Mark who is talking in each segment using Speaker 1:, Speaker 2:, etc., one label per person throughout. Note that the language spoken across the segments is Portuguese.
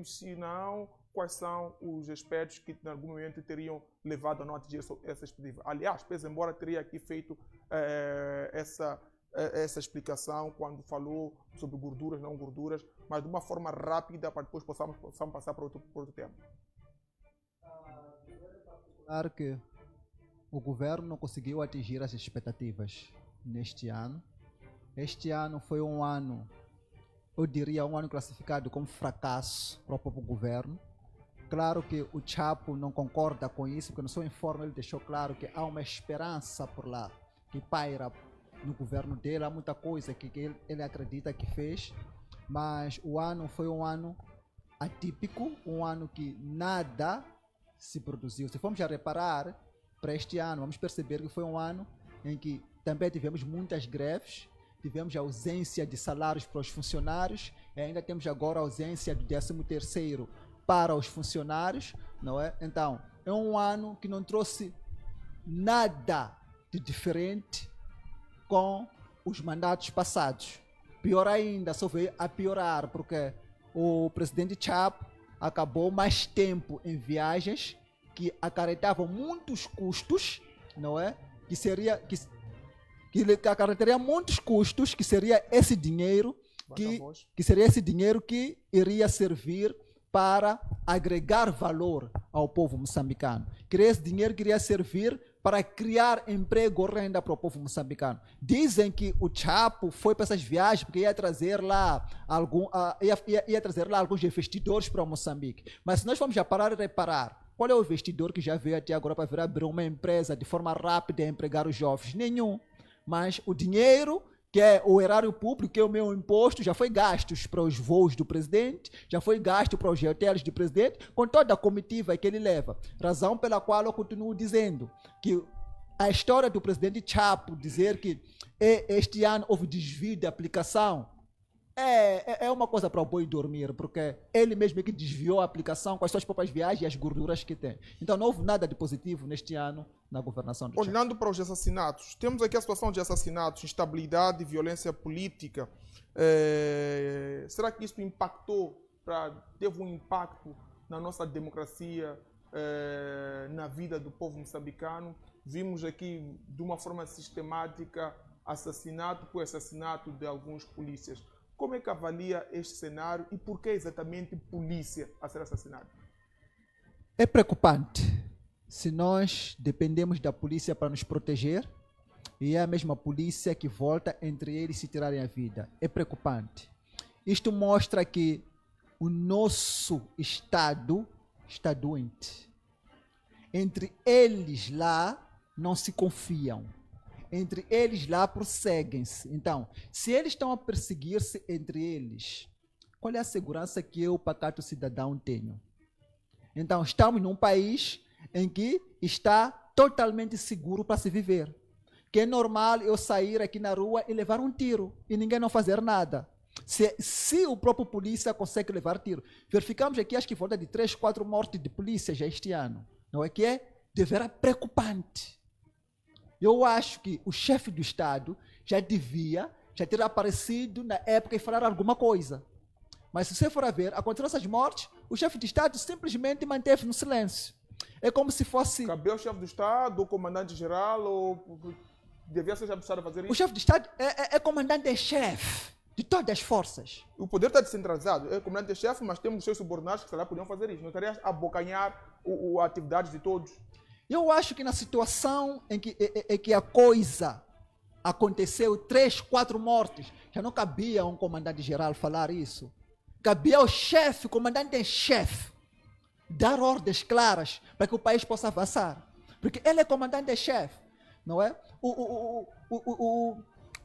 Speaker 1: aspectos, se não, quais são os aspectos que em algum momento teriam levado a não atingir essa expectativa. Aliás, pese embora teria aqui feito essa explicação quando falou sobre gorduras, não gorduras, mas de uma forma rápida para depois possamos passar para outro tema.
Speaker 2: Claro que o governo não conseguiu atingir as expectativas neste ano. Este ano foi um ano, eu diria, um ano classificado como fracasso para o próprio governo. Claro que o Chapo não concorda com isso, porque no seu informe ele deixou claro que há uma esperança por lá, que paira no governo dele, há muita coisa que ele acredita que fez, mas o ano foi um ano atípico, um ano que nada se produziu. Se formos a reparar para este ano, vamos perceber que foi um ano em que também tivemos muitas greves, tivemos a ausência de salários para os funcionários, e ainda temos agora a ausência do 13º para os funcionários, não é? Então, é um ano que não trouxe nada de diferente com os mandatos passados. Pior ainda, só veio a piorar, porque o presidente Chapo acabou mais tempo em viagens que acarretavam muitos custos, não é? Que acarretaria muitos custos, que seria esse dinheiro que seria esse dinheiro que iria servir para agregar valor ao povo moçambicano. Que esse dinheiro queria servir para criar emprego ou renda para o povo moçambicano. Dizem que o Chapo foi para essas viagens porque ia trazer lá alguns investidores para Moçambique. Mas se nós formos já parar e reparar, qual é o investidor que já veio até agora para vir abrir uma empresa de forma rápida e empregar os jovens? Nenhum. Mas o dinheiro, que é o erário público, que é o meu imposto, já foi gasto para os voos do presidente, já foi gasto para os hotéis do presidente, com toda a comitiva que ele leva. Razão pela qual eu continuo dizendo que a história do presidente Chapo dizer que este ano houve desvio de aplicação é uma coisa para o boi dormir, porque ele mesmo é que desviou a aplicação com as suas próprias viagens e as gorduras que tem. Então não houve nada de positivo neste ano na governação do Chapo.
Speaker 1: Olhando para os assassinatos, temos aqui a situação de assassinatos, instabilidade, violência política. Será que isso teve um impacto na nossa democracia, na vida do povo moçambicano? Vimos aqui de uma forma sistemática assassinato por assassinato de alguns polícias. Como é que avalia este cenário e por que exatamente polícia a ser assassinada?
Speaker 2: É preocupante. Se nós dependemos da polícia para nos proteger, e é a mesma polícia que volta entre eles se tirarem a vida. É preocupante. Isto mostra que o nosso Estado está doente. Entre eles lá não se confiam. Entre eles lá prosseguem-se. Então, se eles estão a perseguir-se entre eles, qual é a segurança que eu, pacato cidadão, tenho? Então, estamos num país em que está totalmente seguro para se viver. Que é normal eu sair aqui na rua e levar um tiro e ninguém não fazer nada. Se o próprio polícia consegue levar tiro. Verificamos aqui, acho que volta de 3, 4 mortes de polícia já este ano. Não é que é? Deverá preocupante. Eu acho que o chefe do Estado já ter aparecido na época e falar alguma coisa. Mas se você for a ver, aconteceram essas mortes, o chefe de Estado simplesmente manteve no silêncio. É como se fosse...
Speaker 1: Cabeu o chefe do Estado, o comandante-geral, ou devia ser o chefe do Estado a fazer isso?
Speaker 2: O chefe de Estado é comandante-chefe de todas as forças.
Speaker 1: O poder está descentralizado, é comandante-chefe, mas temos os seus subordinados que se lá podiam fazer isso. Não estaria a abocanhar a atividade de todos.
Speaker 2: Eu acho que na situação em que a coisa aconteceu, 3, 4 mortes, já não cabia um comandante-geral falar isso. Cabia ao chefe, comandante-chefe, dar ordens claras para que o país possa avançar. Porque ele é comandante-chefe, não é?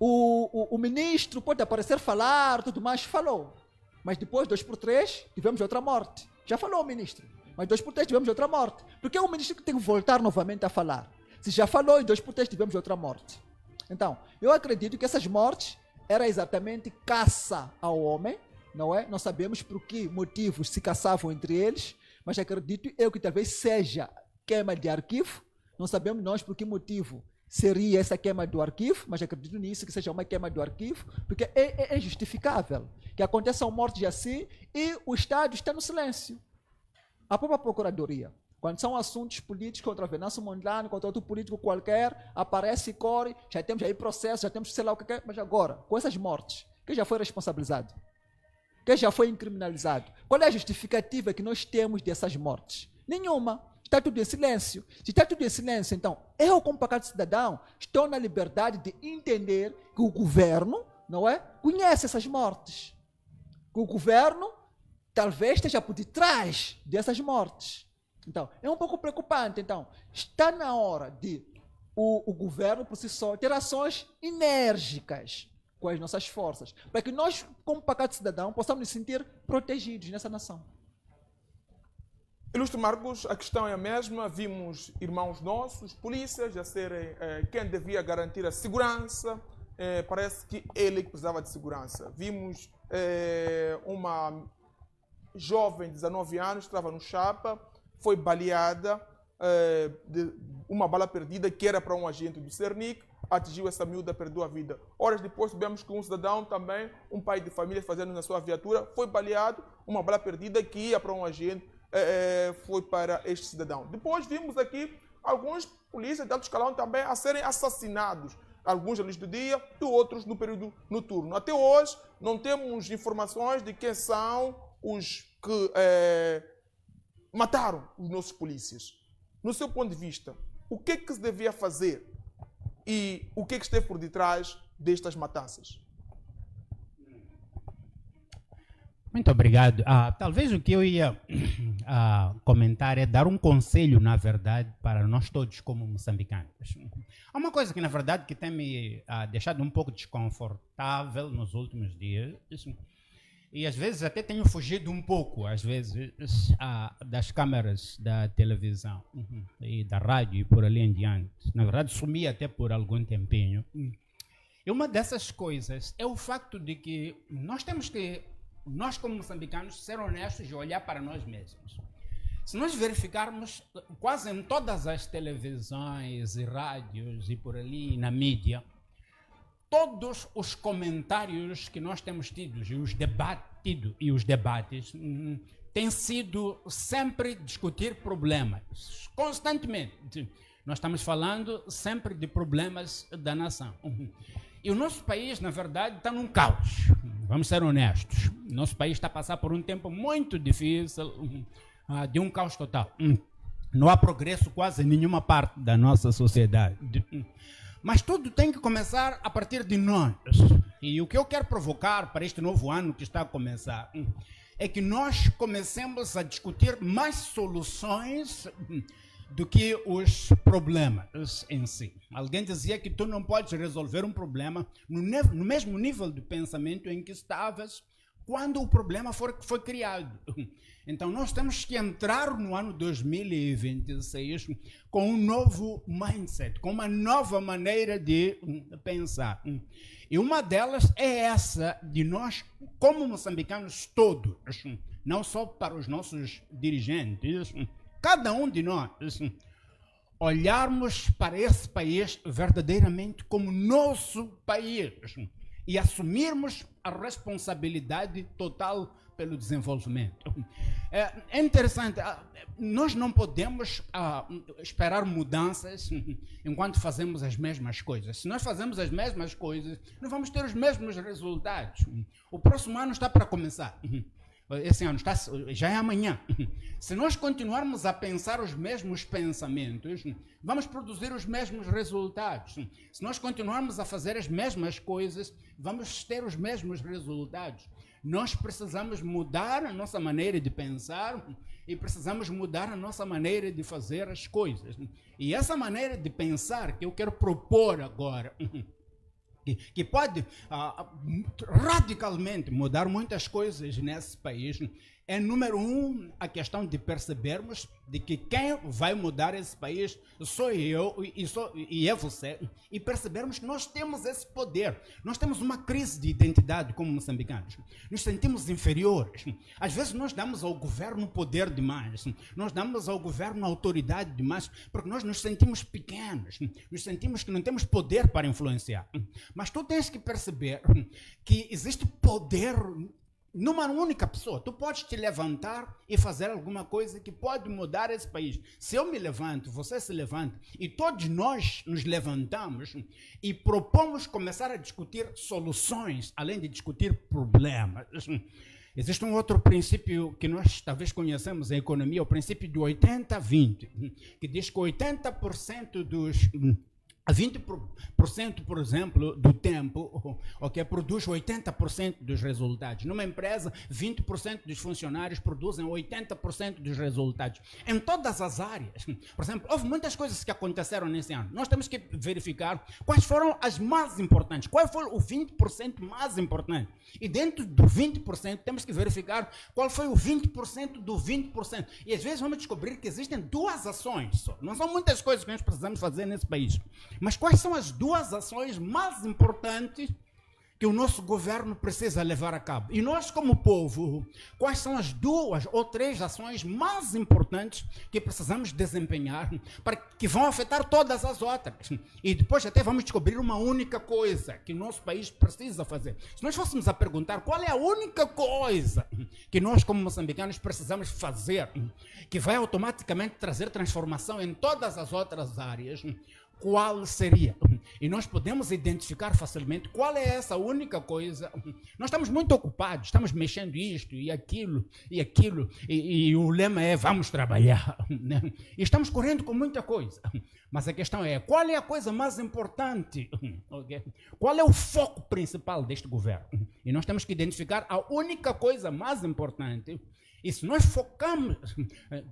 Speaker 2: O ministro pode aparecer, falar, tudo mais, falou. Mas depois, 2 por 3, tivemos outra morte. Já falou o ministro. Mas 2 por 3 tivemos outra morte. Porque é o ministro que tem que voltar novamente a falar. Se já falou e 2 por 3 tivemos outra morte. Então, eu acredito que essas mortes eram exatamente caça ao homem, não é? Não sabemos por que motivos se caçavam entre eles, mas acredito eu que talvez seja queima de arquivo. Não sabemos nós por que motivo seria essa queima do arquivo, mas acredito nisso, que seja uma queima do arquivo, porque é justificável que aconteçam mortes assim e o Estado está no silêncio. A própria Procuradoria, quando são assuntos políticos contra o Venâncio Mondlane, contra outro político qualquer, aparece e corre, já temos aí processo, já temos sei lá o que é, mas agora, com essas mortes, quem já foi responsabilizado? Quem já foi incriminalizado? Qual é a justificativa que nós temos dessas mortes? Nenhuma. Está tudo em silêncio. Se está tudo em silêncio, então, eu, como pacato cidadão, estou na liberdade de entender que o governo, não é, conhece essas mortes. Que o governo talvez esteja por detrás dessas mortes. Então, é um pouco preocupante. Então, está na hora de o governo, por si só, ter ações enérgicas com as nossas forças, para que nós, como pacato cidadão, possamos nos sentir protegidos nessa nação.
Speaker 1: Ilustre Marcos, a questão é a mesma. Vimos irmãos nossos, polícias, a serem quem devia garantir a segurança. Parece que ele que precisava de segurança. Vimos uma jovem de 19 anos, estava no Chapa, foi baleada, de uma bala perdida que era para um agente do Cernic, atingiu essa miúda, perdeu a vida. Horas depois, sabemos que um cidadão também, um pai de família fazendo na sua viatura, foi baleado, uma bala perdida que ia para um agente, foi para este cidadão. Depois vimos aqui alguns polícias de alto escalão também a serem assassinados, alguns à luz do dia e outros no período noturno. Até hoje não temos informações de quem são os que mataram os nossos polícias. No seu ponto de vista, o que é que se devia fazer e o que é que esteve por detrás destas matanças?
Speaker 3: Muito obrigado. Talvez o que eu ia comentar é dar um conselho, na verdade, para nós todos como moçambicanos. Há uma coisa que, na verdade, que tem me deixado um pouco desconfortável nos últimos dias, e às vezes até tenho fugido um pouco, às vezes, das câmaras da televisão e da rádio e por ali em diante. Na verdade, sumi até por algum tempinho. E uma dessas coisas é o facto de que nós temos que, nós como moçambicanos, ser honestos e olhar para nós mesmos. Se nós verificarmos quase em todas as televisões e rádios e por ali na mídia, todos os comentários que nós temos tido e os debates têm sido sempre discutir problemas, constantemente. Nós estamos falando sempre de problemas da nação. E o nosso país, na verdade, está num caos. Vamos ser honestos. Nosso país está a passar por um tempo muito difícil, de um caos total. Não há progresso quase em nenhuma parte da nossa sociedade. Mas tudo tem que começar a partir de nós. E o que eu quero provocar para este novo ano que está a começar é que nós comecemos a discutir mais soluções do que os problemas em si. Alguém dizia que tu não podes resolver um problema no mesmo nível de pensamento em que estavas quando o problema foi criado. Então nós temos que entrar no ano 2026 com um novo mindset, com uma nova maneira de pensar. E uma delas é essa de nós, como moçambicanos todos, não só para os nossos dirigentes, cada um de nós, olharmos para esse país verdadeiramente como nosso país e assumirmos a responsabilidade total pelo desenvolvimento. É interessante, nós não podemos esperar mudanças enquanto fazemos as mesmas coisas. Se nós fazemos as mesmas coisas, não vamos ter os mesmos resultados. O próximo ano está para começar. Esse ano já é amanhã. Se nós continuarmos a pensar os mesmos pensamentos, vamos produzir os mesmos resultados. Se nós continuarmos a fazer as mesmas coisas, vamos ter os mesmos resultados. Nós precisamos mudar a nossa maneira de pensar e precisamos mudar a nossa maneira de fazer as coisas. E essa maneira de pensar que eu quero propor agora, que pode radicalmente mudar muitas coisas nesse país, É número um a questão de percebermos de que quem vai mudar esse país sou eu e é você, e percebermos que nós temos esse poder. Nós temos uma crise de identidade como moçambicanos. Nos sentimos inferiores. Às vezes nós damos ao governo poder demais, nós damos ao governo autoridade demais, porque nós nos sentimos pequenos, nos sentimos que não temos poder para influenciar. Mas tu tens que perceber que existe poder numa única pessoa. Tu podes te levantar e fazer alguma coisa que pode mudar esse país. Se eu me levanto, você se levanta, e todos nós nos levantamos e propomos começar a discutir soluções, além de discutir problemas. Existe um outro princípio que nós talvez conhecemos em economia, o princípio do 80-20, que diz que 80% dos... 20%, por exemplo, do tempo, okay, produz 80% dos resultados. Numa empresa, 20% dos funcionários produzem 80% dos resultados. Em todas as áreas. Por exemplo, houve muitas coisas que aconteceram nesse ano. Nós temos que verificar quais foram as mais importantes, qual foi o 20% mais importante. E dentro do 20%, temos que verificar qual foi o 20% do 20%. E às vezes vamos descobrir que existem duas ações só. Não são muitas coisas que nós precisamos fazer nesse país. Mas quais são as duas ações mais importantes que o nosso governo precisa levar a cabo? E nós, como povo, quais são as 2 ou 3 ações mais importantes que precisamos desempenhar para que vão afetar todas as outras? E depois até vamos descobrir uma única coisa que o nosso país precisa fazer. Se nós fôssemos a perguntar qual é a única coisa que nós, como moçambicanos, precisamos fazer, que vai automaticamente trazer transformação em todas as outras áreas, qual seria? E nós podemos identificar facilmente qual é essa única coisa. Nós estamos muito ocupados, estamos mexendo isto e aquilo, e o lema é vamos trabalhar, né? E estamos correndo com muita coisa. Mas a questão é, qual é a coisa mais importante? Okay? Qual é o foco principal deste governo? E nós temos que identificar a única coisa mais importante. E se nós focamos,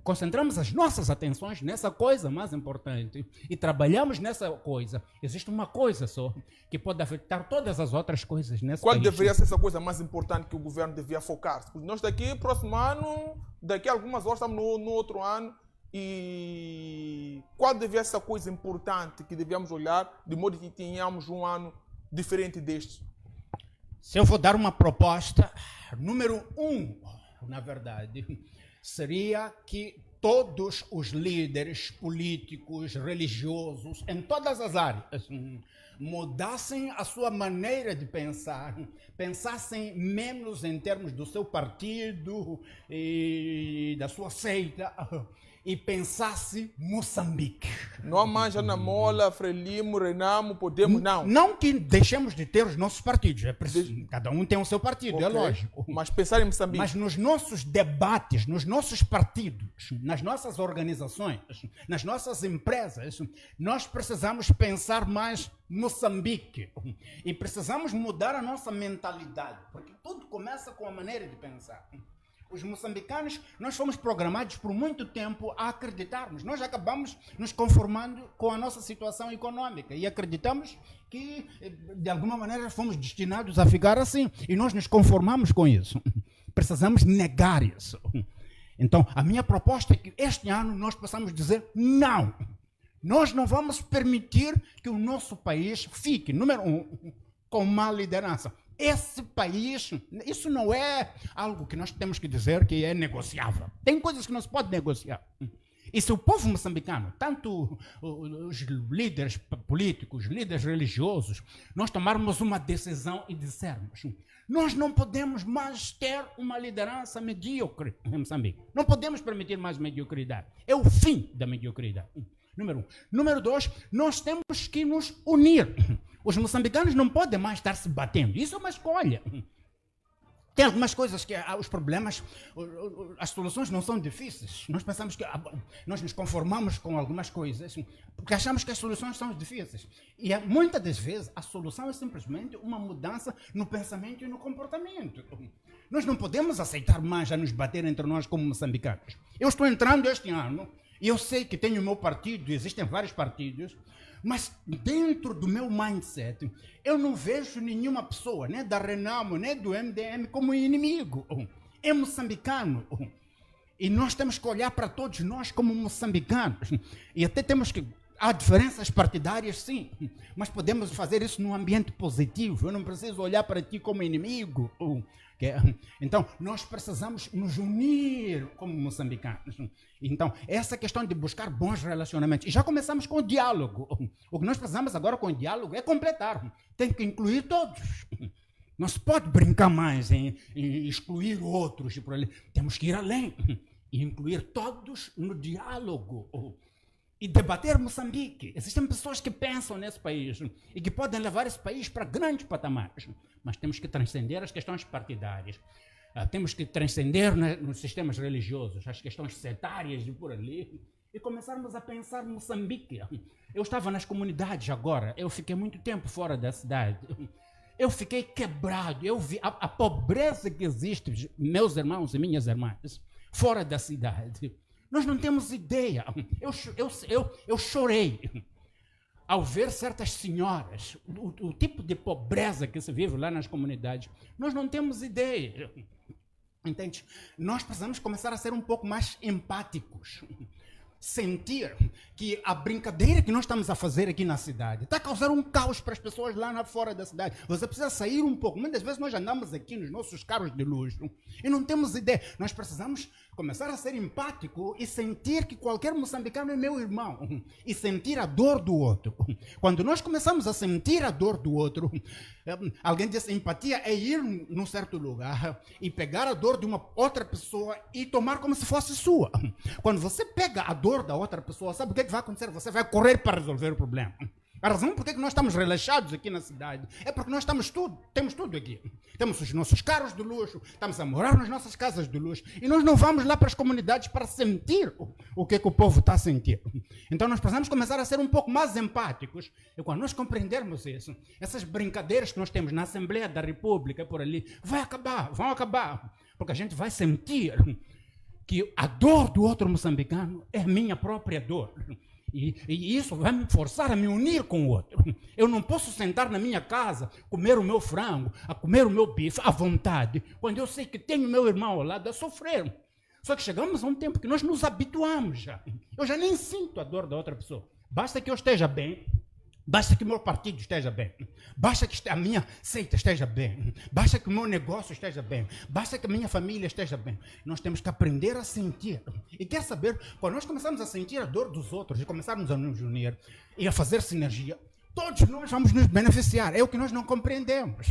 Speaker 3: concentramos as nossas atenções nessa coisa mais importante e trabalhamos nessa coisa, existe uma coisa só que pode afetar todas as outras coisas nesse
Speaker 1: Qual
Speaker 3: país.
Speaker 1: deveria ser essa coisa mais importante que o governo devia focar? Nós daqui, próximo ano, daqui a algumas horas estamos no outro ano, e qual deveria ser essa coisa importante que devíamos olhar de modo que tenhamos um ano diferente deste?
Speaker 3: Se eu for dar uma proposta, número 1, na verdade, seria que todos os líderes políticos, religiosos, em todas as áreas, mudassem a sua maneira de pensar, pensassem menos em termos do seu partido e da sua seita, e pensasse Moçambique.
Speaker 1: Não há Manja na Mola, Frelimo, Renamo, Podemos, não.
Speaker 3: Não que deixemos de ter os nossos partidos, é preciso, cada um tem o seu partido, é lógico.
Speaker 1: Mas pensar em Moçambique.
Speaker 3: Mas nos nossos debates, nos nossos partidos, nas nossas organizações, nas nossas empresas, nós precisamos pensar mais Moçambique. E precisamos mudar a nossa mentalidade, porque tudo começa com a maneira de pensar. Os moçambicanos, nós fomos programados por muito tempo a acreditarmos. Nós acabamos nos conformando com a nossa situação econômica e acreditamos que, de alguma maneira, fomos destinados a ficar assim. E nós nos conformamos com isso. Precisamos negar isso. Então, a minha proposta é que este ano nós possamos dizer não. Nós não vamos permitir que o nosso país fique, número 1, com má liderança. Esse país, isso não é algo que nós temos que dizer que é negociável. Tem coisas que não se pode negociar. E se o povo moçambicano, tanto os líderes políticos, líderes religiosos, nós tomarmos uma decisão e dissermos, nós não podemos mais ter uma liderança medíocre em Moçambique. Não podemos permitir mais mediocridade. É o fim da mediocridade. Número 1. Número 2, nós temos que nos unir. Os moçambicanos não podem mais estar se batendo. Isso é uma escolha. Tem algumas coisas que os problemas, as soluções não são difíceis. Nós pensamos que nós nos conformamos com algumas coisas porque achamos que as soluções são difíceis. E muitas das vezes a solução é simplesmente uma mudança no pensamento e no comportamento. Nós não podemos aceitar mais a nos bater entre nós como moçambicanos. Eu estou entrando este ano e eu sei que tenho o meu partido, existem vários partidos, mas dentro do meu mindset, eu não vejo nenhuma pessoa, nem da Renamo, nem do MDM, como inimigo. é moçambicano. E nós temos que olhar para todos nós como moçambicanos. E até temos que... Há diferenças partidárias, sim, mas podemos fazer isso num ambiente positivo. Eu não preciso olhar para ti como inimigo. Então, nós precisamos nos unir como moçambicanos. Então, essa questão de buscar bons relacionamentos. E já começamos com o diálogo. O que nós precisamos agora com o diálogo é completar. Tem que incluir todos. Não se pode brincar mais em excluir outros e por ali. Temos que ir além e incluir todos no diálogo. E debater Moçambique. Existem pessoas que pensam nesse país e que podem levar esse país para grandes patamares. Mas temos que transcender as questões partidárias. Temos que transcender nos sistemas religiosos, as questões setárias e por ali. E começarmos a pensar em Moçambique. Eu estava nas comunidades agora. Eu fiquei muito tempo fora da cidade. Eu fiquei quebrado. Eu vi a pobreza que existe, meus irmãos e minhas irmãs, fora da cidade. Nós não temos ideia. Eu chorei ao ver certas senhoras, o tipo de pobreza que se vive lá nas comunidades. Nós não temos ideia. Entende? Nós precisamos começar a ser um pouco mais empáticos. Sentir que a brincadeira que nós estamos a fazer aqui na cidade está a causar um caos para as pessoas lá fora da cidade. Você precisa sair um pouco. Muitas vezes nós andamos aqui nos nossos carros de luxo e não temos ideia. Nós precisamos começar a ser empático e sentir que qualquer moçambicano é meu irmão e sentir a dor do outro. Quando nós começamos a sentir a dor do outro, alguém diz empatia é ir num certo lugar e pegar a dor de uma outra pessoa e tomar como se fosse sua. Quando você pega a dor da outra pessoa, sabe o que vai acontecer? Você vai correr para resolver o problema. A razão por que nós estamos relaxados aqui na cidade é porque nós temos tudo aqui. Temos os nossos carros de luxo, estamos a morar nas nossas casas de luxo e nós não vamos lá para as comunidades para sentir o que o povo está a sentir. Então nós precisamos começar a ser um pouco mais empáticos e quando nós compreendermos isso, essas brincadeiras que nós temos na Assembleia da República por ali, vão acabar, porque a gente vai sentir que a dor do outro moçambicano é minha própria dor. E isso vai me forçar a me unir com o outro. Eu não posso sentar na minha casa, comer o meu frango, a comer o meu bife à vontade, quando eu sei que tenho meu irmão ao lado a sofrer. Só que chegamos a um tempo que nós nos habituamos já. Eu já nem sinto a dor da outra pessoa. Basta que eu esteja bem. Basta que o meu partido esteja bem. Basta que a minha seita esteja bem. Basta que o meu negócio esteja bem. Basta que a minha família esteja bem. Nós temos que aprender a sentir. E quer saber, quando nós começamos a sentir a dor dos outros e começarmos a nos unir e a fazer sinergia, todos nós vamos nos beneficiar. É o que nós não compreendemos.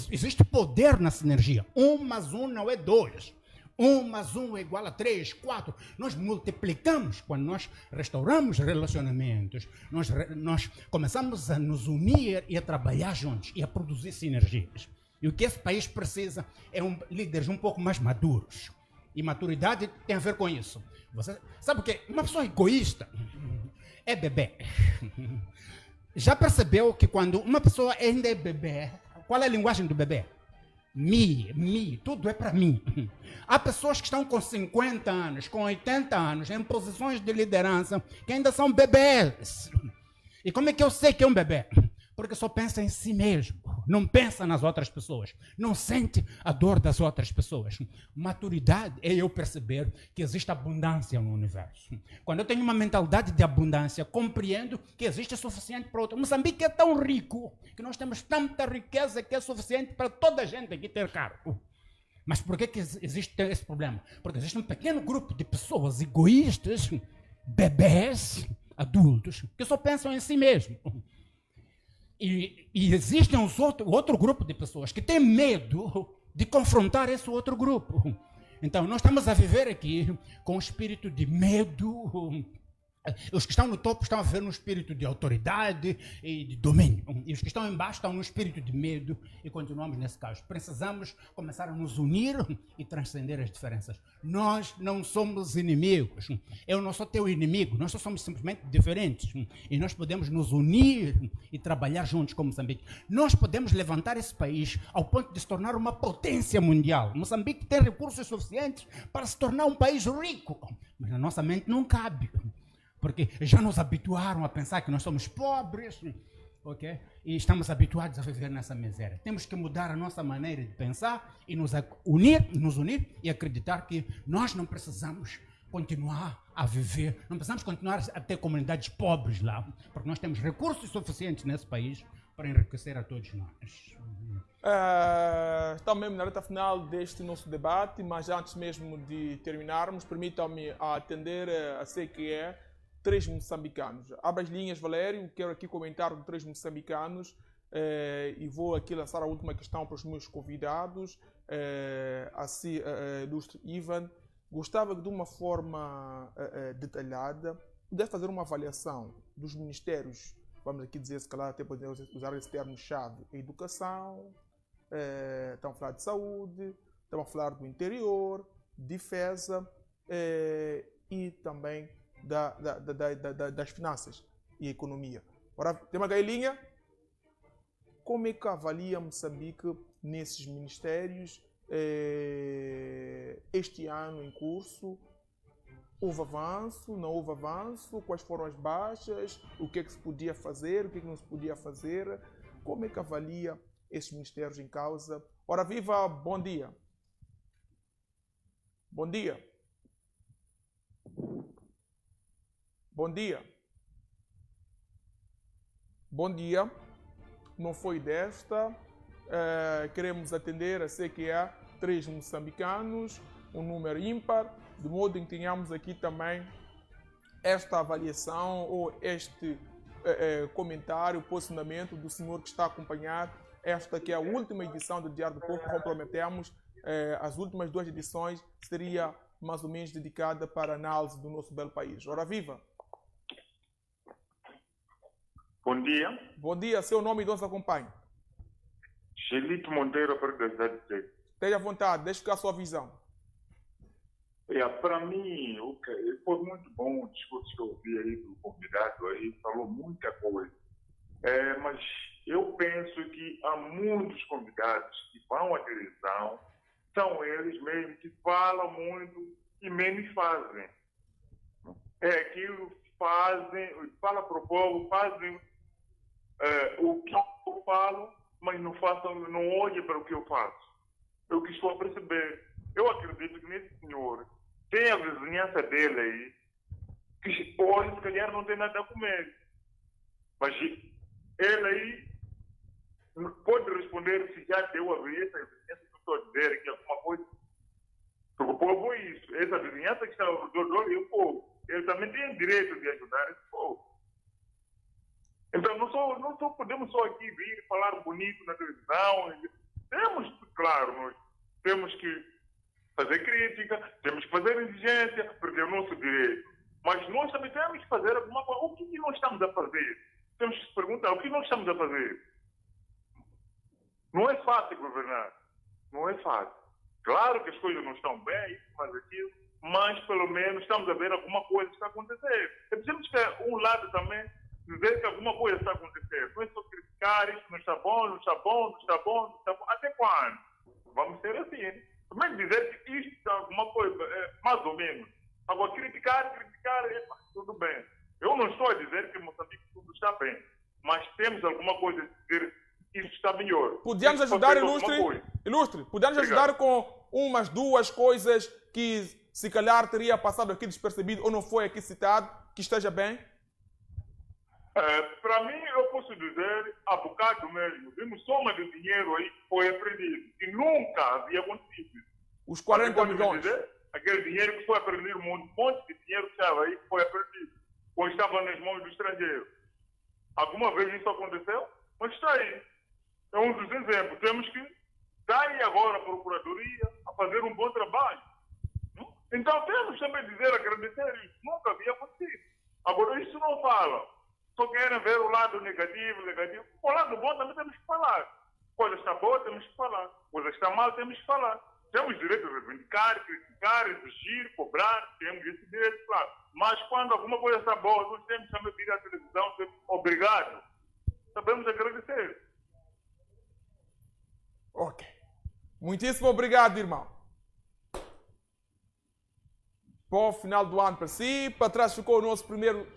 Speaker 3: Existe poder na sinergia. 1 mais 1 não é 2. 1 mais 1 é igual a 3, 4. Nós multiplicamos quando nós restauramos relacionamentos. Nós começamos a nos unir e a trabalhar juntos e a produzir sinergias. E o que esse país precisa é líderes um pouco mais maduros. E maturidade tem a ver com isso. Você sabe o que? Uma pessoa egoísta é bebê. Já percebeu que quando uma pessoa ainda é bebê, qual é a linguagem do bebê? Tudo é para mim. Há pessoas que estão com 50 anos, com 80 anos, em posições de liderança, que ainda são bebês. E como é que eu sei que é um bebê? Porque só pensa em si mesmo, não pensa nas outras pessoas, não sente a dor das outras pessoas. Maturidade é eu perceber que existe abundância no universo. Quando eu tenho uma mentalidade de abundância, compreendo que existe suficiente para outro. Moçambique é tão rico que nós temos tanta riqueza que é suficiente para toda a gente aqui ter carro. Mas por que existe esse problema? Porque existe um pequeno grupo de pessoas egoístas, bebés, adultos, que só pensam em si mesmo. E existe outro grupo de pessoas que tem medo de confrontar esse outro grupo. Então, nós estamos a viver aqui com um espírito de medo. Os que estão no topo estão a viver num espírito de autoridade e de domínio. E os que estão embaixo estão num espírito de medo e continuamos nesse caso. Precisamos começar a nos unir e transcender as diferenças. Nós não somos inimigos. Eu não sou teu inimigo. Nós só somos simplesmente diferentes. E nós podemos nos unir e trabalhar juntos como Moçambique. Nós podemos levantar esse país ao ponto de se tornar uma potência mundial. Moçambique tem recursos suficientes para se tornar um país rico. Mas na nossa mente não cabe. Porque já nos habituaram a pensar que nós somos pobres, ok? E estamos habituados a viver nessa miséria. Temos que mudar a nossa maneira de pensar e nos unir e acreditar que nós não precisamos continuar a viver, não precisamos continuar a ter comunidades pobres lá, porque nós temos recursos suficientes nesse país para enriquecer a todos nós.
Speaker 1: Estamos mesmo na reta final deste nosso debate, mas antes mesmo de terminarmos, permitam-me atender a CQE 3 moçambicanos. Abra as linhas, Valério, quero aqui comentar com 3 moçambicanos e vou aqui lançar a última questão para os meus convidados, ilustre Ivan. Gostava que de uma forma detalhada pudesse fazer uma avaliação dos ministérios, vamos aqui dizer, se calhar até podemos usar esse termo-chave, educação, estamos a falar de saúde, estamos a falar do interior, defesa e também das finanças e economia. Ora, tem uma gailinha? Como é que avalia Moçambique nesses ministérios este ano em curso? Houve avanço? Não houve avanço? Quais foram as baixas? O que é que se podia fazer? O que é que não se podia fazer? Como é que avalia esses ministérios em causa? Ora viva, bom dia. Bom dia. Bom dia. Bom dia. Não foi desta. Queremos atender a CQA 3 moçambicanos, um número ímpar, de modo em que tenhamos aqui também esta avaliação ou este comentário, posicionamento do senhor que está a acompanhar esta que é a última edição do Diário do Povo, como prometemos. As últimas 2 edições seria mais ou menos dedicada para a análise do nosso belo país. Ora viva!
Speaker 4: Bom dia.
Speaker 1: Bom dia, seu nome e onde se acompanha?
Speaker 4: Gelito Monteiro, para a cidade de Seco.
Speaker 1: Esteja à vontade, deixe ficar a sua visão.
Speaker 4: Para mim, foi muito bom o discurso que eu ouvi aí do convidado, aí falou muita coisa. Mas eu penso que há muitos convidados que vão à televisão, são eles mesmos que falam muito e menos fazem. Aquilo fazem, fala para o povo, fazem o que eu falo, mas não olhem para o que eu faço. Eu que estou a perceber. Eu acredito que nesse senhor tem a vizinhança dele aí, que hoje se calhar não tem nada a comer. Mas ele aí pode responder se já deu a vizinhança que eu estou a dizer, que alguma coisa. Porque o povo é isso. Essa vizinhança que está ao redor do povo, ele também tem o direito de ajudar esse povo. Então não podemos só aqui vir falar bonito na televisão. Claro, nós temos que fazer crítica, temos que fazer exigência, porque é o nosso direito. Mas nós também temos que fazer alguma coisa. O que nós estamos a fazer? Temos que se perguntar o que nós estamos a fazer. Não é fácil governar. Não é fácil. Claro que as coisas não estão bem, mas pelo menos estamos a ver alguma coisa que está a acontecer. Temos que um lado também dizer que alguma coisa está a acontecer. Não é só criticar, isso não está bom, não está bom, não está bom, não está bom. Até quando? Vamos ser assim. Também dizer que isto está alguma coisa, mais ou menos. Agora, criticar, tudo bem. Eu não estou a dizer que em Moçambique tudo está bem, mas temos alguma coisa a dizer que isso está melhor.
Speaker 1: Podíamos ajudar, Ilustre, podíamos ajudar com umas 2 coisas que se calhar teria passado aqui despercebido ou não foi aqui citado, que esteja bem?
Speaker 4: Para mim, eu posso dizer, há bocado mesmo, vimos soma de dinheiro aí que foi apreendido, que nunca havia acontecido.
Speaker 1: Os 40 milhões.
Speaker 4: Dizer, aquele dinheiro que foi apreendido, um monte de dinheiro que estava aí que foi apreendido, ou estava nas mãos do estrangeiro. Alguma vez isso aconteceu? Mas está aí. É um dos exemplos. Temos que dar aí agora a Procuradoria a fazer um bom trabalho. Então temos também dizer, agradecer isso. Nunca havia acontecido. Agora isso não fala. Só querem ver o lado negativo. O lado bom também temos que falar. Coisa está boa, temos que falar. Coisa está mal, temos que falar. Temos direito de reivindicar, criticar, exigir, cobrar. Temos esse direito, claro. Mas quando alguma coisa está boa, nós temos também de ir à televisão, obrigado. Sabemos agradecer.
Speaker 1: Ok. Muitíssimo obrigado, irmão. Bom final do ano para si. Para trás ficou o nosso primeiro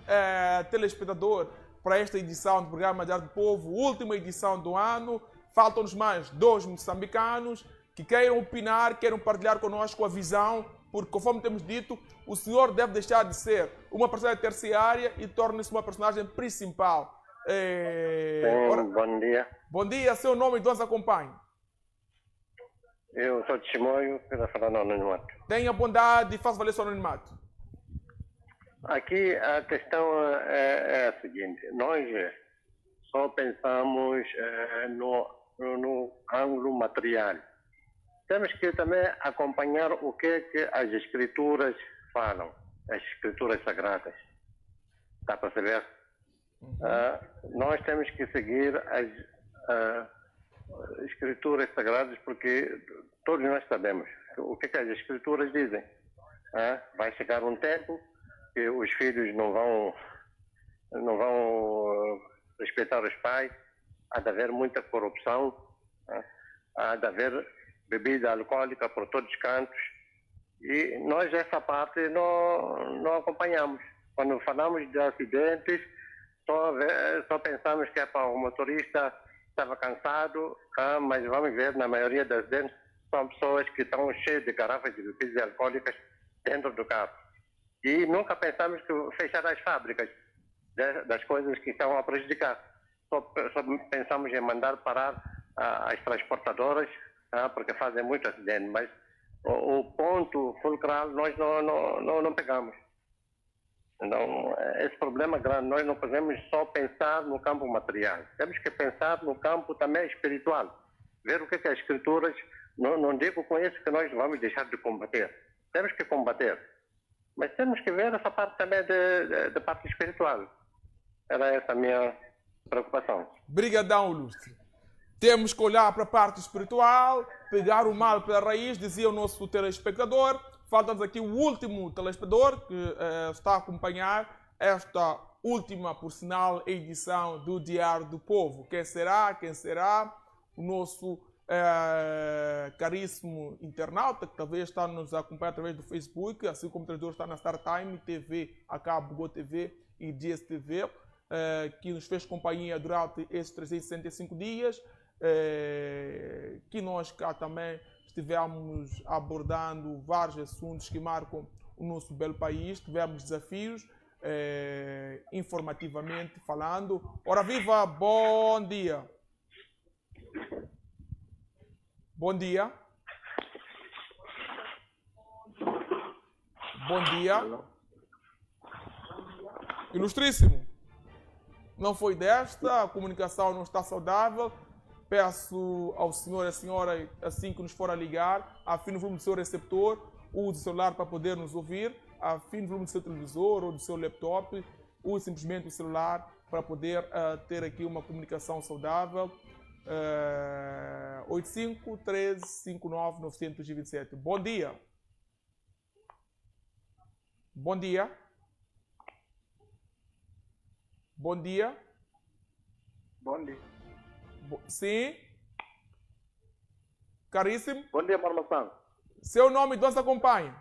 Speaker 1: telespectador para esta edição do programa Diário do Povo, última edição do ano. Faltam-nos mais 2 moçambicanos que queiram opinar, queiram partilhar connosco a visão, porque, conforme temos dito, o senhor deve deixar de ser uma personagem terciária e torna-se uma personagem principal.
Speaker 5: Bom dia.
Speaker 1: Bom dia, seu nome e de onde acompanha?
Speaker 5: Eu sou de Chimoio, para falar no anonimato.
Speaker 1: Tenha bondade e faça valer seu anonimato.
Speaker 5: Aqui a questão é a seguinte: nós só pensamos no ângulo material. Temos que também acompanhar o que as escrituras falam, as escrituras sagradas. Está para saber? Nós temos que seguir as escrituras sagradas, porque todos nós sabemos o que as escrituras dizem. Vai chegar um tempo que os filhos não vão respeitar os pais, há de haver muita corrupção, há de haver bebida alcoólica por todos os cantos, e nós essa parte não acompanhamos. Quando falamos de acidentes, só pensamos que para o motorista estava cansado, mas vamos ver, na maioria das vezes são pessoas que estão cheias de garrafas de bebidas alcoólicas dentro do carro. E nunca pensamos que fechar as fábricas das coisas que estão a prejudicar. Só pensamos em mandar parar as transportadoras, porque fazem muito acidente, mas o ponto fulcral nós não pegamos. Então, esse problema é grande. Nós não podemos só pensar no campo material. Temos que pensar no campo também espiritual. Ver o que as escrituras... Não digo com isso que nós vamos deixar de combater. Temos que combater. Mas temos que ver essa parte também da parte espiritual. Era essa a minha preocupação.
Speaker 1: Brigadão, Ilustre. Temos que olhar para a parte espiritual, pegar o mal pela raiz, dizia o nosso telespectador. Falta-nos aqui o último telespectador que está a acompanhar esta última, por sinal, edição do Diário do Povo. Quem será? Quem será? O nosso caríssimo internauta, que talvez está nos acompanhando através do Facebook, assim como o televisor está na StarTime TV, a cabo Go TV e DSTV, que nos fez companhia durante esses 365 dias, que nós cá também estivemos abordando vários assuntos que marcam o nosso belo país, tivemos desafios, informativamente falando. Ora viva, bom dia! Bom dia. Bom dia. Ilustríssimo. Não foi desta, a comunicação não está saudável. Peço ao senhor e à senhora, assim que nos for a ligar, afine o volume do seu receptor, use o celular para poder nos ouvir, afine o volume do seu televisor ou do seu laptop, use simplesmente o celular para poder ter aqui uma comunicação saudável. 85 13 59 927. Bom dia. Bom dia. Bom dia.
Speaker 5: Bom dia.
Speaker 1: Sim. Caríssimo.
Speaker 5: Bom dia, Marmação.
Speaker 1: Seu nome e de onde se acompanha?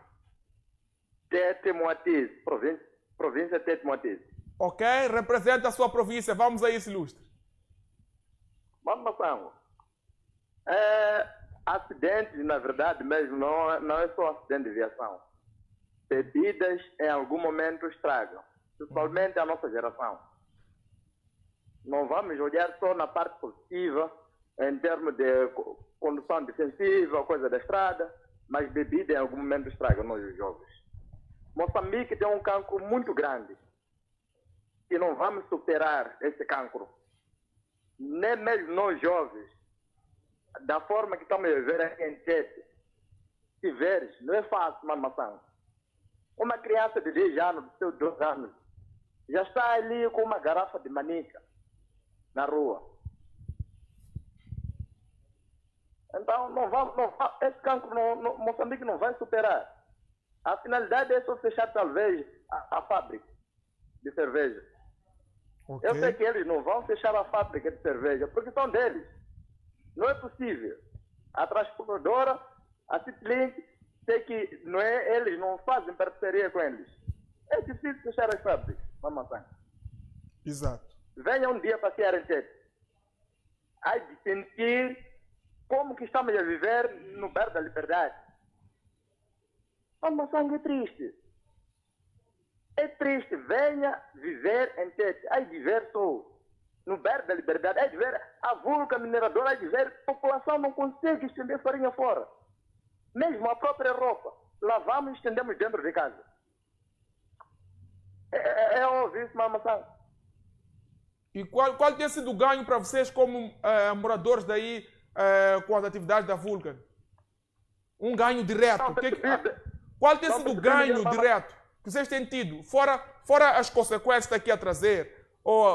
Speaker 5: Tete Moatiz, província Tete Moatiz.
Speaker 1: Ok, representa a sua província. Vamos a isso, Ilustre.
Speaker 5: Marmação. Acidentes, na verdade mesmo, não é só acidente de viação. Bebidas, em algum momento, estragam. Principalmente a nossa geração. Não vamos olhar só na parte positiva, em termos de condução defensiva, coisa da estrada, mas bebida em algum momento estraga nós os jovens. Moçambique tem um cancro muito grande e não vamos superar esse cancro. Nem mesmo nós jovens, da forma que estamos a ver aqui em Tete, se veres, não é fácil uma maçã. Uma criança de 10 anos, de seus 12 anos, já está ali com uma garrafa de manica na rua. Então, esse cancro Moçambique não vai superar. A finalidade é só fechar, talvez, a fábrica de cerveja. Okay. Eu sei que eles não vão fechar a fábrica de cerveja, porque são deles. Não é possível. A transportadora, a Citlink, sei que eles não fazem parceria com eles. É difícil fechar as fábricas. Vamos lá.
Speaker 1: Exato.
Speaker 6: venha um dia passear em Tete. Há de sentir como que estamos a viver no bairro da Liberdade. Mas sangue é triste. É triste. Venha viver em Tete. Há de ver só no bairro da Liberdade. Há de ver a vulca mineradora. Há de ver a população não consegue estender farinha fora. Mesmo a própria roupa. Lavamos e estendemos dentro de casa. É óbvio isso, Mama Sangue.
Speaker 1: E qual tem sido o ganho para vocês como moradores daí com as atividades da Vulcan? Um ganho direto. Qual tem sido o ganho direto que vocês têm tido? Fora as consequências que está aqui a trazer, ou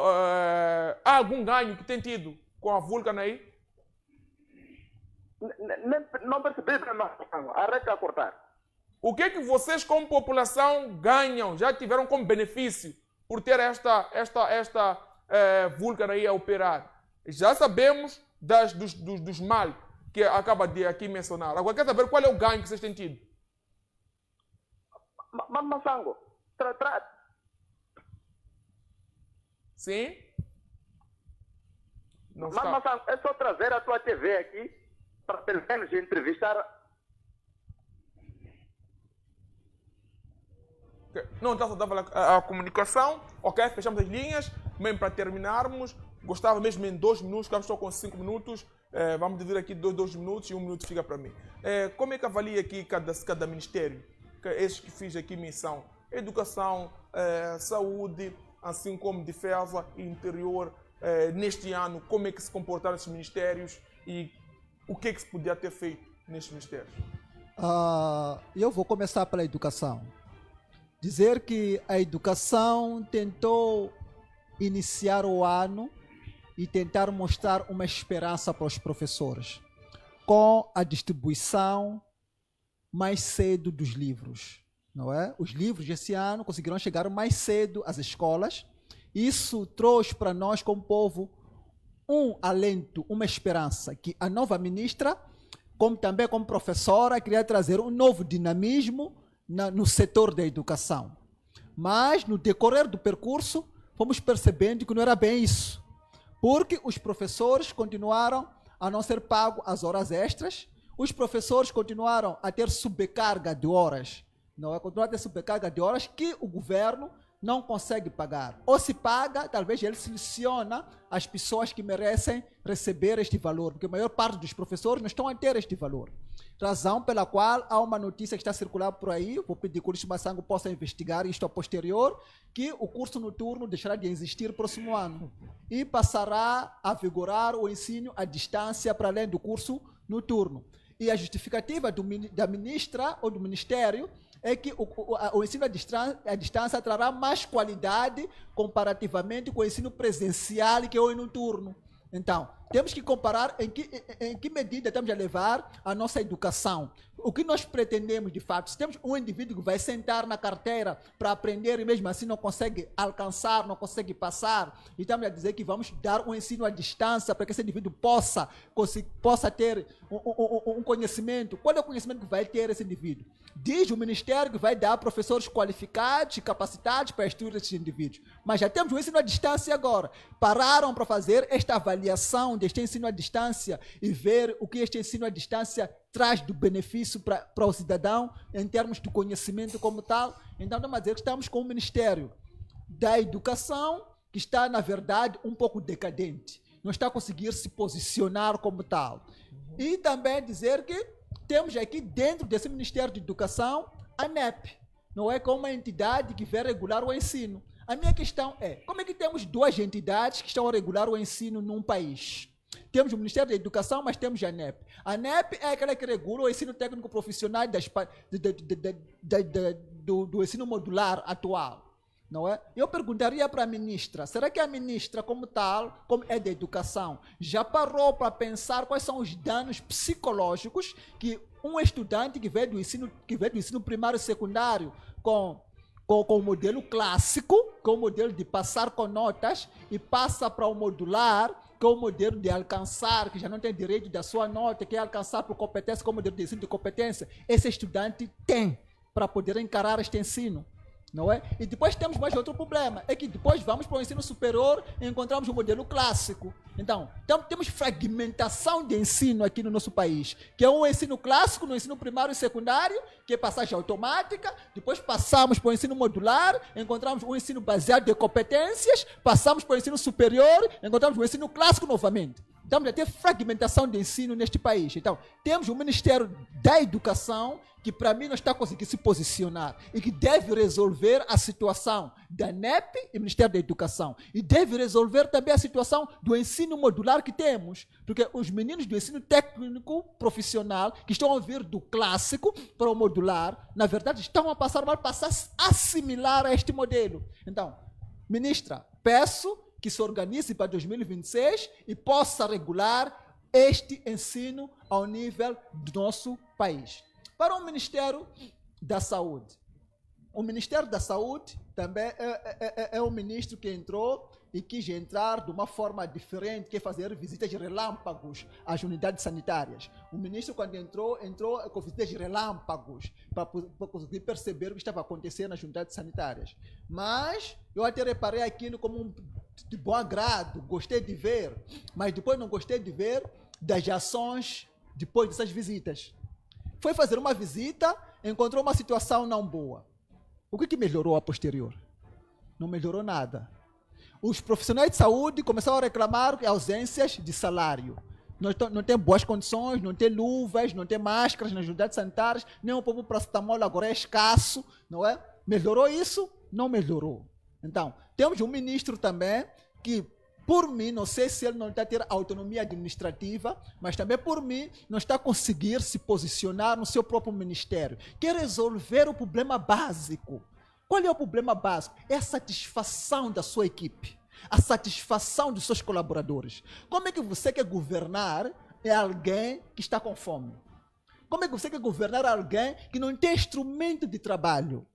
Speaker 1: há algum ganho que tem tido com a Vulcan aí?
Speaker 6: Não percebi, arreta a cortar.
Speaker 1: O que é que vocês como população ganham, já tiveram como benefício por ter esta Vulcan aí a operar? Já sabemos dos males que acaba de aqui mencionar. Agora quer saber qual é o ganho que vocês têm tido?
Speaker 6: Mamango,
Speaker 1: Sim? Não
Speaker 6: Mamango, é só trazer a tua TV aqui para pelo menos entrevistar.
Speaker 1: Não está saudável a comunicação. Ok, fechamos as linhas. Mesmo para terminarmos, gostava mesmo em 2 minutos, que eu estou com 5 minutos. Vamos dividir aqui 2 minutos e 1 minuto fica para mim. Como é que avalia aqui cada ministério? Esses que fiz aqui missão. Educação, saúde, assim como defesa e interior. Neste ano, como é que se comportaram esses ministérios e o que é que se podia ter feito nestes ministérios?
Speaker 2: Eu vou começar pela educação. Dizer que a educação tentou iniciar o ano e tentar mostrar uma esperança para os professores com a distribuição mais cedo dos livros, não é? Os livros esse ano conseguiram chegar mais cedo às escolas. Isso trouxe para nós como povo um alento, uma esperança que a nova ministra, como também como professora, queria trazer um novo dinamismo no setor da educação. Mas no decorrer do percurso fomos percebendo que não era bem isso, porque os professores continuaram a não ser pagos as horas extras, os professores continuaram a ter sobrecarga de horas, não é? Continuaram a ter sobrecarga de horas que o governo não consegue pagar. Ou se paga, talvez ele seleciona as pessoas que merecem receber este valor, porque a maior parte dos professores não estão a ter este valor. Razão pela qual há uma notícia que está circulando por aí, vou pedir que o Luís Massango possa investigar isto a posterior, que o curso noturno deixará de existir no próximo ano e passará a vigorar o ensino à distância para além do curso noturno. E a justificativa da ministra ou do ministério é que o ensino à distância trará mais qualidade comparativamente com o ensino presencial, que é o noturno. Então, temos que comparar em que medida estamos a levar a nossa educação. O que nós pretendemos, de fato, se temos um indivíduo que vai sentar na carteira para aprender e mesmo assim não consegue alcançar, não consegue passar, e estamos a dizer que vamos dar um ensino à distância para que esse indivíduo possa ter um conhecimento. Qual é o conhecimento que vai ter esse indivíduo? Diz o Ministério que vai dar professores qualificados e capacitados para instruir esses indivíduos. Mas já temos o ensino à distância agora. Pararam para fazer esta avaliação deste ensino à distância e ver o que este ensino à distância traz do benefício para o cidadão em termos de conhecimento como tal. Então, estamos a dizer que estamos com o Ministério da Educação que está, na verdade, um pouco decadente. Não está a conseguir se posicionar como tal. E também dizer que temos aqui dentro desse Ministério de Educação a NEP, não é, como uma entidade que vai regular o ensino. A minha questão é, como é que temos 2 entidades que estão a regular o ensino num país? Temos o Ministério da Educação, mas temos a NEP. A NEP é aquela que regula o ensino técnico profissional do ensino modular atual. Não é? Eu perguntaria para a ministra, será que a ministra como tal, como é da educação, já parou para pensar quais são os danos psicológicos que um estudante que vem do ensino primário e secundário com o modelo clássico, com o modelo de passar com notas, e passa para o modular, que é o modelo de alcançar, que já não tem direito da sua nota, que é alcançar por competência, como modelo de ensino de competência, esse estudante tem para poder encarar este ensino. não é? E depois temos mais outro problema, é que depois vamos para o ensino superior e encontramos o modelo clássico. Então, temos fragmentação de ensino aqui no nosso país, que é um ensino clássico no ensino primário e secundário, que é passagem automática, depois passamos para o ensino modular, encontramos um ensino baseado em competências, passamos para o ensino superior, encontramos o ensino clássico novamente. Estamos a ter fragmentação de ensino neste país. Então, temos o Ministério da Educação, que para mim não está conseguindo se posicionar e que deve resolver a situação da NEP e Ministério da Educação. E deve resolver também a situação do ensino modular que temos. Porque os meninos do ensino técnico profissional, que estão a vir do clássico para o modular, na verdade estão a passar a assimilar a este modelo. Então, ministra, peço que se organize para 2026 e possa regular este ensino ao nível do nosso país. Para o Ministério da Saúde. O Ministério da Saúde também é um ministro que entrou e quis entrar de uma forma diferente, que é fazer visitas relâmpagos às unidades sanitárias. O ministro, quando entrou com visitas relâmpagos para conseguir perceber o que estava acontecendo nas unidades sanitárias. Mas eu até reparei aquilo como de bom agrado, gostei de ver, mas depois não gostei de ver das ações depois dessas visitas. Foi fazer uma visita, encontrou uma situação não boa. O que melhorou a posterior? Não melhorou nada. Os profissionais de saúde começaram a reclamar de ausências de salário. Não tem boas condições, não tem luvas, não tem máscaras nas unidades sanitárias, nem o próprio paracetamol agora é escasso, não é? Melhorou isso? Não melhorou. Então, temos um ministro também que, por mim, não sei se ele não está a ter autonomia administrativa, mas também por mim não está a conseguir se posicionar no seu próprio ministério. Quer resolver o problema básico. Qual é o problema básico? É a satisfação da sua equipe, a satisfação dos seus colaboradores. Como é que você quer governar alguém que está com fome? Como é que você quer governar alguém que não tem instrumento de trabalho?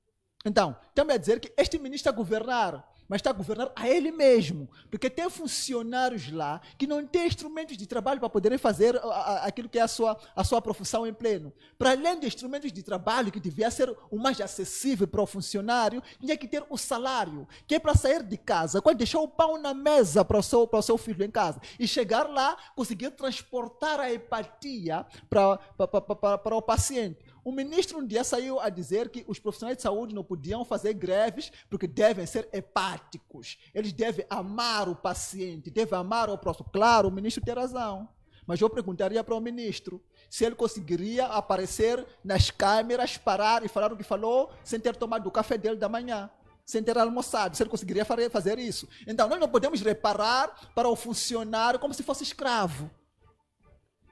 Speaker 2: Então, estamos a dizer que este ministro está a governar, mas está a governar a ele mesmo, porque tem funcionários lá que não têm instrumentos de trabalho para poderem fazer aquilo que é a sua profissão em pleno. Para além de instrumentos de trabalho, que devia ser o mais acessível para o funcionário, tinha que ter o salário, que é para sair de casa, quando deixar o pão na mesa para o seu filho em casa, e chegar lá, conseguir transportar a empatia para o paciente. O ministro um dia saiu a dizer que os profissionais de saúde não podiam fazer greves porque devem ser empáticos. Eles devem amar o paciente, devem amar o próximo. Claro, o ministro tem razão. Mas eu perguntaria para o ministro se ele conseguiria aparecer nas câmeras, parar e falar o que falou sem ter tomado o café dele da manhã, sem ter almoçado, se ele conseguiria fazer isso. Então, nós não podemos reparar para o funcionário como se fosse escravo.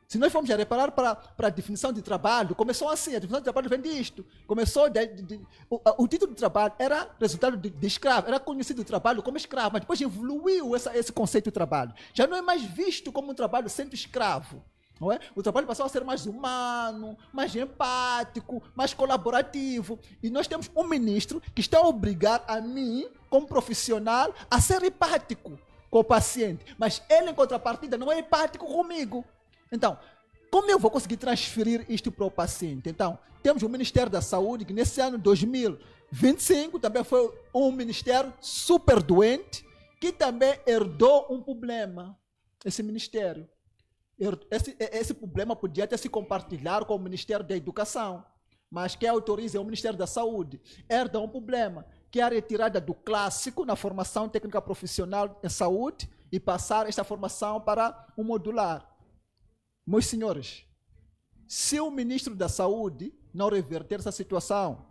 Speaker 2: Se nós formos a reparar para a definição de trabalho, começou assim, a definição de trabalho vem disto. Começou, o título de trabalho era resultado de escravo, era conhecido o trabalho como escravo, mas depois evoluiu esse conceito de trabalho. Já não é mais visto como um trabalho sendo escravo. Não é? O trabalho passou a ser mais humano, mais empático, mais colaborativo. E nós temos um ministro que está a obrigar a mim, como profissional, a ser empático com o paciente. Mas ele, em contrapartida, não é empático comigo. Então, como eu vou conseguir transferir isto para o paciente? Então, temos o Ministério da Saúde, que nesse ano 2025 também foi um ministério super doente, que também herdou um problema, esse ministério. Esse problema podia até se compartilhar com o Ministério da Educação, mas quem autoriza é o Ministério da Saúde. Herda um problema, que é a retirada do clássico na formação técnica profissional em saúde e passar esta formação para o modular. Meus senhores, se o ministro da Saúde não reverter essa situação,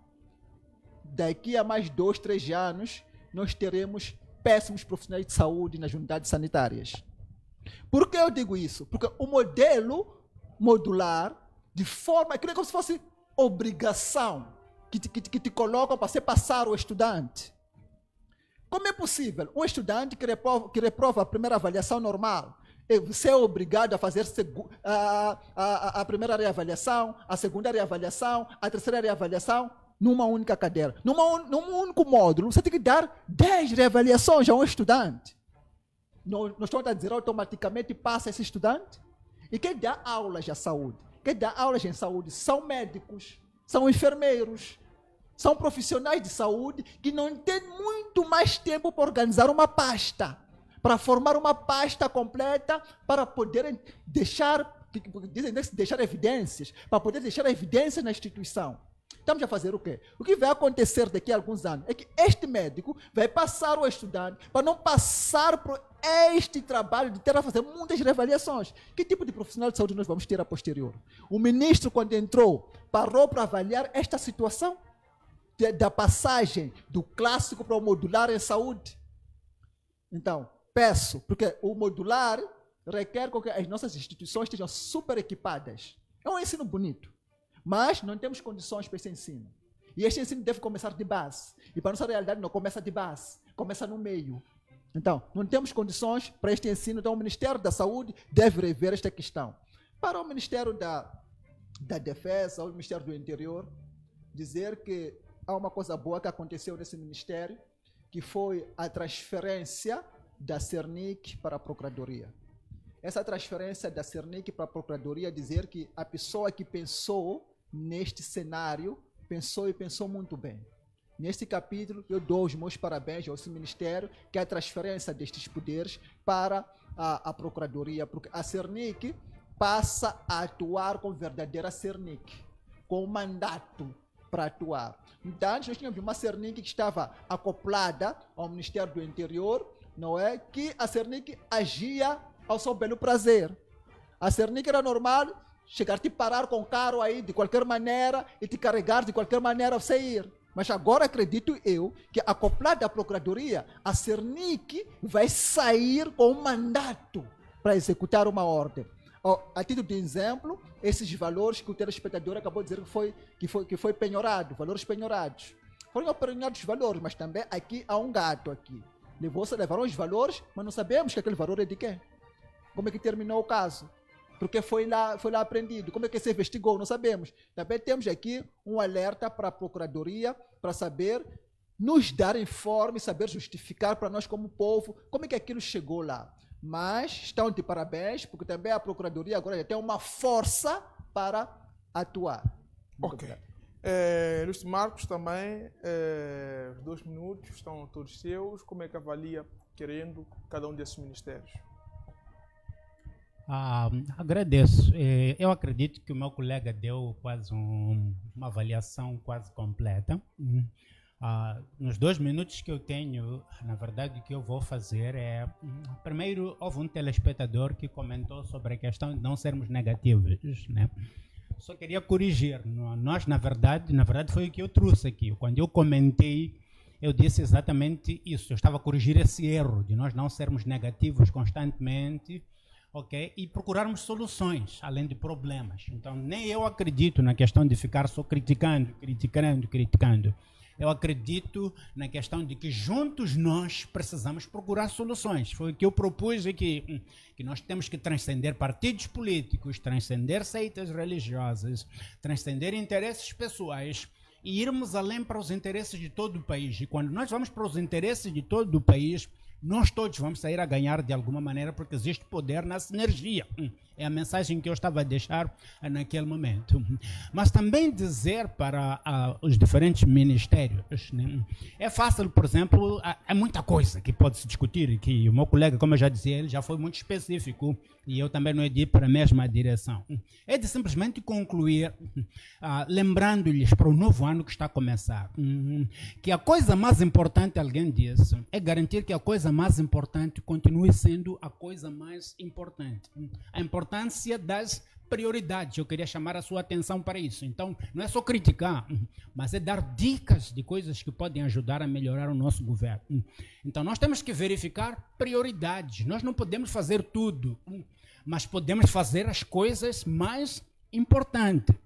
Speaker 2: daqui a mais 2, 3 anos, nós teremos péssimos profissionais de saúde nas unidades sanitárias. Por que eu digo isso? Porque o modelo modular, de forma que é como se fosse obrigação, que te colocam para você passar o estudante. Como é possível um estudante que reprova a primeira avaliação normal, você é obrigado a fazer a primeira reavaliação, a segunda reavaliação, a terceira reavaliação numa única cadeira. Num único módulo, você tem que dar 10 reavaliações a um estudante. Nós estamos a dizer automaticamente passa esse estudante? E quem dá aulas à saúde? Quem dá aulas em saúde são médicos, são enfermeiros. São profissionais de saúde que não têm muito mais tempo para organizar uma pasta, para formar uma pasta completa, para poderem deixar evidências, para poder deixar evidências na instituição. Estamos a fazer o quê? O que vai acontecer daqui a alguns anos é que este médico vai passar ao estudante para não passar por este trabalho de ter a fazer muitas reavaliações. Que tipo de profissional de saúde nós vamos ter a posterior? O ministro, quando entrou, parou para avaliar esta situação da passagem do clássico para o modular em saúde. Então, peço, porque o modular requer que as nossas instituições estejam super equipadas. É um ensino bonito, mas não temos condições para esse ensino. E este ensino deve começar de base. E para a nossa realidade não começa de base, começa no meio. Então, não temos condições para este ensino, então o Ministério da Saúde deve rever esta questão. Para o Ministério da Defesa, ou o Ministério do Interior, dizer que há uma coisa boa que aconteceu nesse ministério, que foi a transferência da Cernic para a Procuradoria. Essa transferência da Cernic para a Procuradoria dizer que a pessoa que pensou neste cenário, pensou muito bem. Neste capítulo, eu dou os meus parabéns ao Ministério, que é a transferência destes poderes para a Procuradoria, porque a Cernic passa a atuar como verdadeira Cernic, com um mandato para atuar. Então, antes nós tínhamos uma Cernic que estava acoplada ao Ministério do Interior, não é? Que a Cernic agia ao seu belo prazer. A Cernic era normal chegar te parar com o carro aí de qualquer maneira e te carregar de qualquer maneira ao sair. Mas agora acredito eu que acoplada à Procuradoria, a Cernic vai sair com um mandato para executar uma ordem. A título de exemplo, esses valores que o telespectador acabou de dizer que foi penhorado, valores penhorados. Foram penhorados os valores, mas também aqui há um gato aqui. Levaram os valores, mas não sabemos que aquele valor é de quem. Como é que terminou o caso? Porque foi lá apreendido. Como é que se investigou? Não sabemos. Também temos aqui um alerta para a Procuradoria, para saber nos dar informe, saber justificar para nós como povo, como é que aquilo chegou lá. Mas estão de parabéns, porque também a Procuradoria agora já tem uma força para atuar. Muito
Speaker 1: ok.
Speaker 2: obrigado.
Speaker 1: Luís Marcos também, 2 minutos, estão todos seus. Como é que avalia, querendo, cada um desses ministérios?
Speaker 3: Agradeço. Eu acredito que o meu colega deu quase uma avaliação quase completa. Nos 2 minutos que eu tenho, na verdade, o que eu vou fazer é... Primeiro, houve um telespectador que comentou sobre a questão de não sermos negativos, né? Só queria corrigir. Nós, na verdade, foi o que eu trouxe aqui. Quando eu comentei, eu disse exatamente isso. Eu estava a corrigir esse erro de nós não sermos negativos constantemente, ok? E procurarmos soluções, além de problemas. Então, nem eu acredito na questão de ficar só criticando. Eu acredito na questão de que juntos nós precisamos procurar soluções. Foi o que eu propus aqui, que nós temos que transcender partidos políticos, transcender seitas religiosas, transcender interesses pessoais e irmos além para os interesses de todo o país. E quando nós vamos para os interesses de todo o país, nós todos vamos sair a ganhar de alguma maneira, porque existe poder na sinergia. É a mensagem que eu estava a deixar naquele momento. Mas também dizer para os diferentes ministérios, né? É fácil, por exemplo, é muita coisa que pode se discutir, que o meu colega, como eu já dizia, ele já foi muito específico, e eu também não é de ir para a mesma direção. É de simplesmente concluir, lembrando-lhes para o novo ano que está a começar, que a coisa mais importante, alguém disse, é garantir que a coisa mais importante continue sendo a coisa mais importante. A importância das prioridades. Eu queria chamar a sua atenção para isso. Então, não é só criticar, mas é dar dicas de coisas que podem ajudar a melhorar o nosso governo. Então, nós temos que verificar prioridades. Nós não podemos fazer tudo, mas podemos fazer as coisas mais importantes.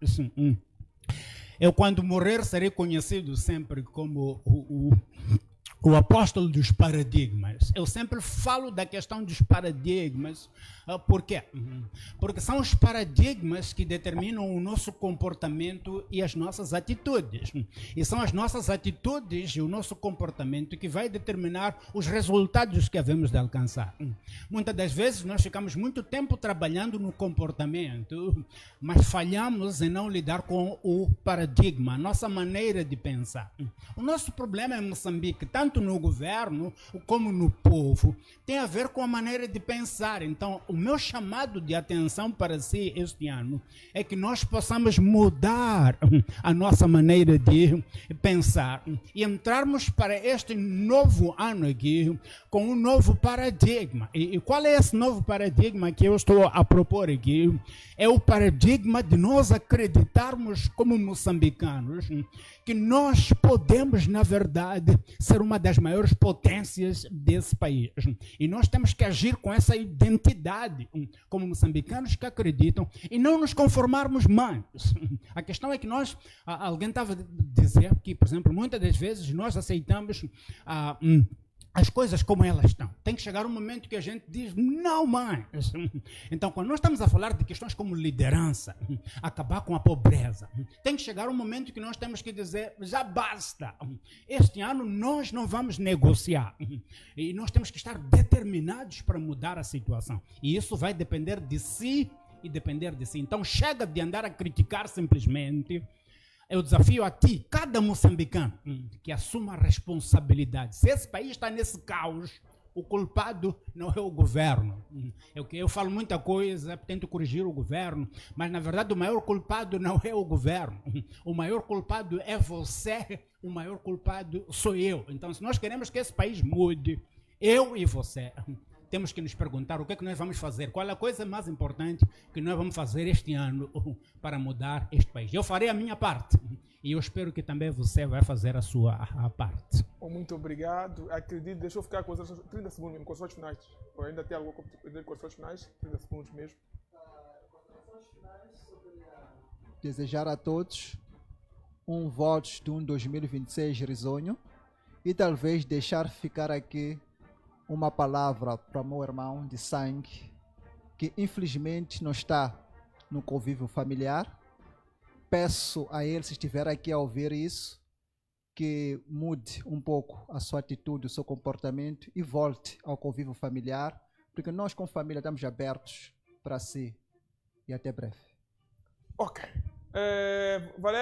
Speaker 3: Eu, quando morrer, serei conhecido sempre como o apóstolo dos paradigmas. Eu sempre falo da questão dos paradigmas. Por quê? Porque são os paradigmas que determinam o nosso comportamento e as nossas atitudes. E são as nossas atitudes e o nosso comportamento que vai determinar os resultados que havemos de alcançar. Muitas das vezes nós ficamos muito tempo trabalhando no comportamento, mas falhamos em não lidar com o paradigma, a nossa maneira de pensar. O nosso problema em Moçambique, tanto no governo como no povo, tem a ver com a maneira de pensar. Então, o meu chamado de atenção para si este ano é que nós possamos mudar a nossa maneira de pensar e entrarmos para este novo ano aqui com um novo paradigma. E qual é esse novo paradigma que eu estou a propor aqui? É o paradigma de nós acreditarmos como moçambicanos que nós podemos, na verdade, ser uma das maiores potências desse país. E nós temos que agir com essa identidade, como moçambicanos que acreditam, e não nos conformarmos mais. A questão é que nós, alguém estava a dizer que, por exemplo, muitas das vezes nós aceitamos as coisas como elas estão. Tem que chegar um momento que a gente diz, não mais. Então, quando nós estamos a falar de questões como liderança, acabar com a pobreza, tem que chegar um momento que nós temos que dizer, já basta. Este ano nós não vamos negociar. E nós temos que estar determinados para mudar a situação. E isso vai depender de si e depender de si. Então, chega de andar a criticar simplesmente. Eu desafio a ti, cada moçambicano, que assuma a responsabilidade. Se esse país está nesse caos, o culpado não é o governo. Eu falo muita coisa, tento corrigir o governo, mas na verdade o maior culpado não é o governo. O maior culpado é você, o maior culpado sou eu. Então, se nós queremos que esse país mude, eu e você, temos que nos perguntar o que é que nós vamos fazer, qual é a coisa mais importante que nós vamos fazer este ano para mudar este país. Eu farei a minha parte e eu espero que também você vai fazer a sua parte.
Speaker 1: Muito obrigado. Acredito, deixa eu ficar com as 30 segundos mesmo, considerações finais. Ou ainda tem algo a dizer, considerações finais? 30 segundos mesmo.
Speaker 2: Desejar a todos um voto de um 2026 risonho e talvez deixar ficar aqui uma palavra para meu irmão de sangue, que infelizmente não está no convívio familiar. Peço a ele, se estiver aqui a ouvir isso, que mude um pouco a sua atitude, o seu comportamento e volte ao convívio familiar, porque nós como família estamos abertos para si. E até breve.
Speaker 1: Ok. Valério.